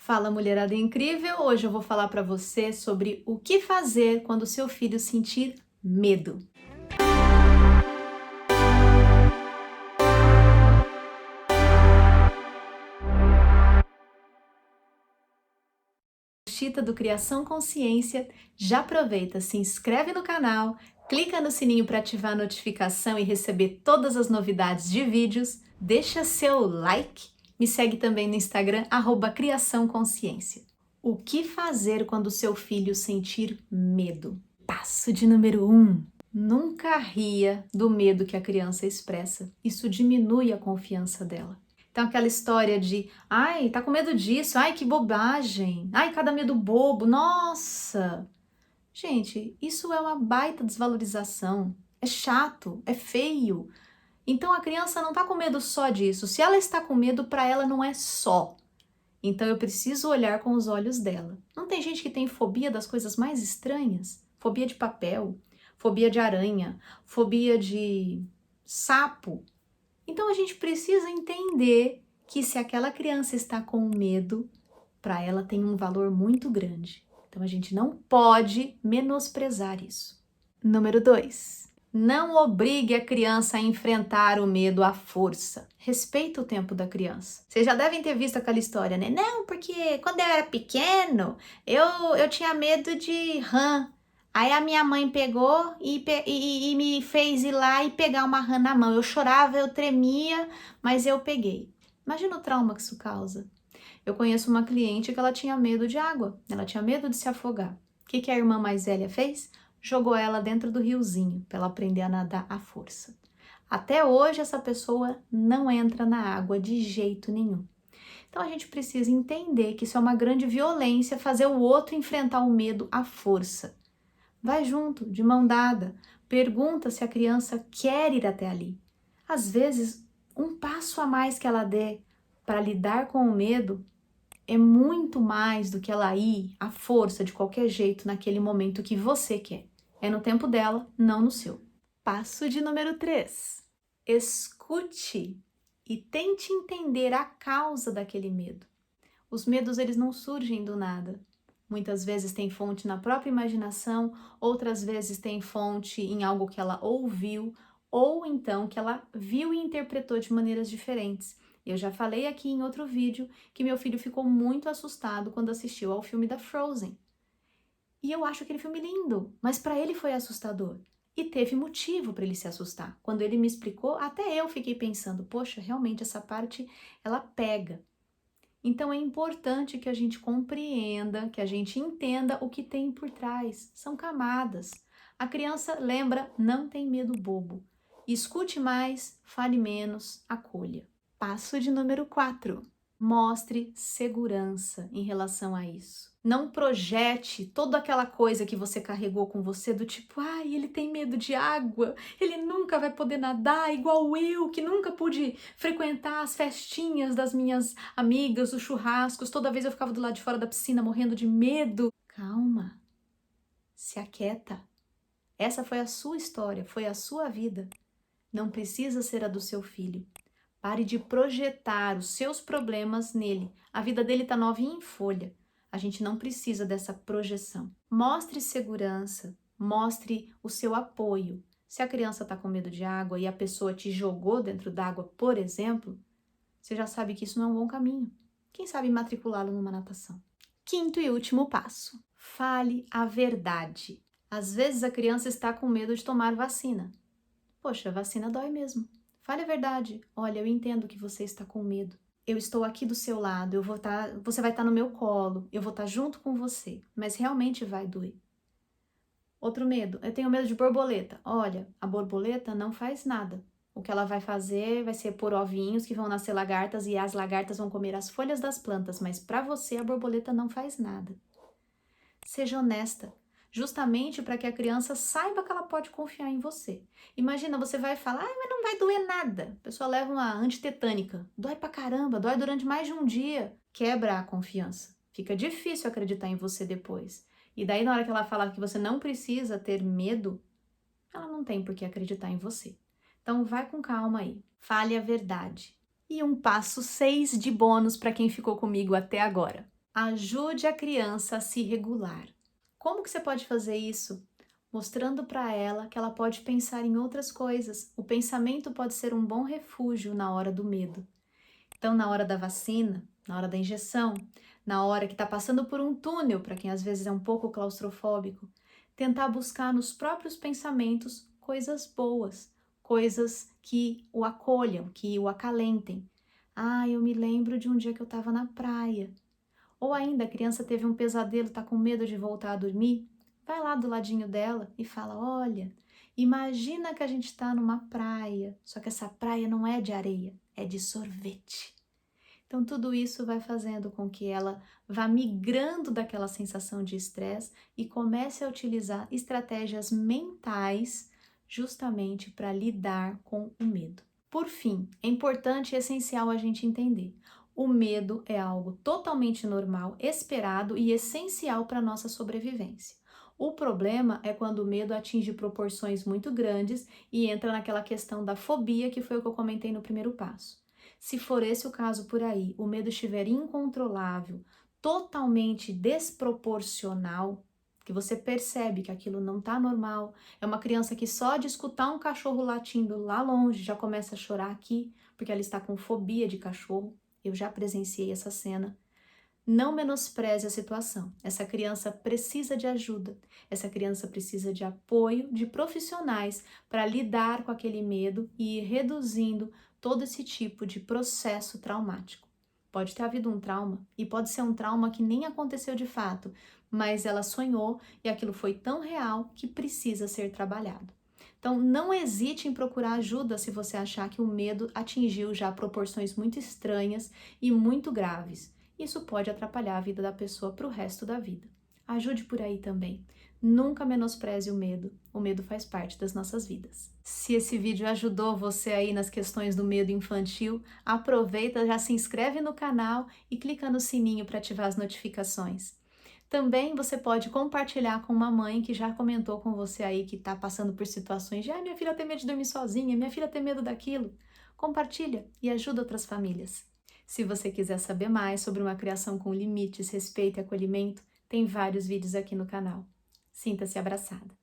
Fala, mulherada incrível! Hoje eu vou falar para você sobre o que fazer quando seu filho sentir medo. Chita do Criação Consciência, já aproveita, se inscreve no canal, clica no sininho para ativar a notificação e receber todas as novidades de vídeos, deixa seu like, me segue também no Instagram, @Criação Consciência. O que fazer quando seu filho sentir medo? Passo de número 1. Nunca ria do medo que a criança expressa. Isso diminui a confiança dela. Então aquela história de, ai, tá com medo disso, ai, que bobagem, ai, cada medo bobo, nossa. Gente, isso é uma baita desvalorização, é chato, é feio. Então a criança não tá com medo só disso. Se ela está com medo, para ela não é só. Então eu preciso olhar com os olhos dela. Não tem gente que tem fobia das coisas mais estranhas? Fobia de papel, fobia de aranha, fobia de sapo. Então a gente precisa entender que se aquela criança está com medo, para ela tem um valor muito grande. Então a gente não pode menosprezar isso. Número 2. Não obrigue a criança a enfrentar o medo à força. Respeita o tempo da criança. Vocês já devem ter visto aquela história, né? Não, porque quando eu era pequeno, eu tinha medo de rã. Aí a minha mãe pegou e me fez ir lá e pegar uma rã na mão. Eu chorava, eu tremia, mas eu peguei. Imagina o trauma que isso causa. Eu conheço uma cliente que ela tinha medo de água. Ela tinha medo de se afogar. O que a irmã mais velha fez? Jogou ela dentro do riozinho para ela aprender a nadar à força. Até hoje essa pessoa não entra na água de jeito nenhum. Então a gente precisa entender que isso é uma grande violência, fazer o outro enfrentar o medo à força. Vai junto, de mão dada, pergunta se a criança quer ir até ali. Às vezes, um passo a mais que ela dê para lidar com o medo é muito mais do que ela ir à força de qualquer jeito naquele momento que você quer. É no tempo dela, não no seu. Passo de número 3. Escute e tente entender a causa daquele medo. Os medos, eles não surgem do nada. Muitas vezes tem fonte na própria imaginação, outras vezes tem fonte em algo que ela ouviu, ou então que ela viu e interpretou de maneiras diferentes. Eu já falei aqui em outro vídeo que meu filho ficou muito assustado quando assistiu ao filme da Frozen. E eu acho aquele filme lindo, mas para ele foi assustador. E teve motivo para ele se assustar. Quando ele me explicou, até eu fiquei pensando, poxa, realmente essa parte, ela pega. Então é importante que a gente compreenda, que a gente entenda o que tem por trás. São camadas. A criança, lembra, não tem medo bobo. Escute mais, fale menos, acolha. Passo de número 4. Mostre segurança em relação a isso. Não projete toda aquela coisa que você carregou com você do tipo, ai, ele tem medo de água, ele nunca vai poder nadar igual eu, que nunca pude frequentar as festinhas das minhas amigas, os churrascos, toda vez eu ficava do lado de fora da piscina morrendo de medo. Calma, se aquieta. Essa foi a sua história, foi a sua vida. Não precisa ser a do seu filho. Pare de projetar os seus problemas nele. A vida dele está novinha em folha. A gente não precisa dessa projeção. Mostre segurança, mostre o seu apoio. Se a criança está com medo de água e a pessoa te jogou dentro d'água, por exemplo, você já sabe que isso não é um bom caminho. Quem sabe matriculá-lo numa natação? Quinto e último passo. Fale a verdade. Às vezes a criança está com medo de tomar vacina. Poxa, vacina dói mesmo. Fale a verdade. Olha, eu entendo que você está com medo. Eu estou aqui do seu lado, você vai estar no meu colo, eu vou estar junto com você, mas realmente vai doer. Outro medo, eu tenho medo de borboleta. Olha, a borboleta não faz nada. O que ela vai fazer vai ser pôr ovinhos que vão nascer lagartas e as lagartas vão comer as folhas das plantas, mas para você a borboleta não faz nada. Seja honesta. Justamente para que a criança saiba que ela pode confiar em você. Imagina, você vai falar, mas não vai doer nada. A pessoa leva uma antitetânica. Dói pra caramba, dói durante mais de um dia. Quebra a confiança. Fica difícil acreditar em você depois. E daí, na hora que ela falar que você não precisa ter medo, ela não tem por que acreditar em você. Então, vai com calma aí. Fale a verdade. E um passo 6 de bônus para quem ficou comigo até agora. Ajude a criança a se regular. Como que você pode fazer isso? Mostrando para ela que ela pode pensar em outras coisas. O pensamento pode ser um bom refúgio na hora do medo. Então, na hora da vacina, na hora da injeção, na hora que está passando por um túnel, para quem às vezes é um pouco claustrofóbico, tentar buscar nos próprios pensamentos coisas boas, coisas que o acolham, que o acalentem. Ah, eu me lembro de um dia que eu estava na praia. Ou ainda a criança teve um pesadelo, está com medo de voltar a dormir. Vai lá do ladinho dela e fala: olha, imagina que a gente está numa praia, só que essa praia não é de areia, é de sorvete. Então, tudo isso vai fazendo com que ela vá migrando daquela sensação de estresse e comece a utilizar estratégias mentais justamente para lidar com o medo. Por fim, é importante e essencial a gente entender: o medo é algo totalmente normal, esperado e essencial para a nossa sobrevivência. O problema é quando o medo atinge proporções muito grandes e entra naquela questão da fobia, que foi o que eu comentei no primeiro passo. Se for esse o caso por aí, o medo estiver incontrolável, totalmente desproporcional, que você percebe que aquilo não está normal, é uma criança que só de escutar um cachorro latindo lá longe já começa a chorar aqui, porque ela está com fobia de cachorro. Eu já presenciei essa cena. Não menospreze a situação. Essa criança precisa de ajuda. Essa criança precisa de apoio de profissionais para lidar com aquele medo e ir reduzindo todo esse tipo de processo traumático. Pode ter havido um trauma e pode ser um trauma que nem aconteceu de fato, mas ela sonhou e aquilo foi tão real que precisa ser trabalhado. Então, não hesite em procurar ajuda se você achar que o medo atingiu já proporções muito estranhas e muito graves. Isso pode atrapalhar a vida da pessoa para o resto da vida. Ajude por aí também. Nunca menospreze o medo. O medo faz parte das nossas vidas. Se esse vídeo ajudou você aí nas questões do medo infantil, aproveita, já se inscreve no canal e clica no sininho para ativar as notificações. Também você pode compartilhar com uma mãe que já comentou com você aí que está passando por situações de minha filha tem medo de dormir sozinha, minha filha tem medo daquilo. Compartilha e ajuda outras famílias. Se você quiser saber mais sobre uma criação com limites, respeito e acolhimento, tem vários vídeos aqui no canal. Sinta-se abraçada.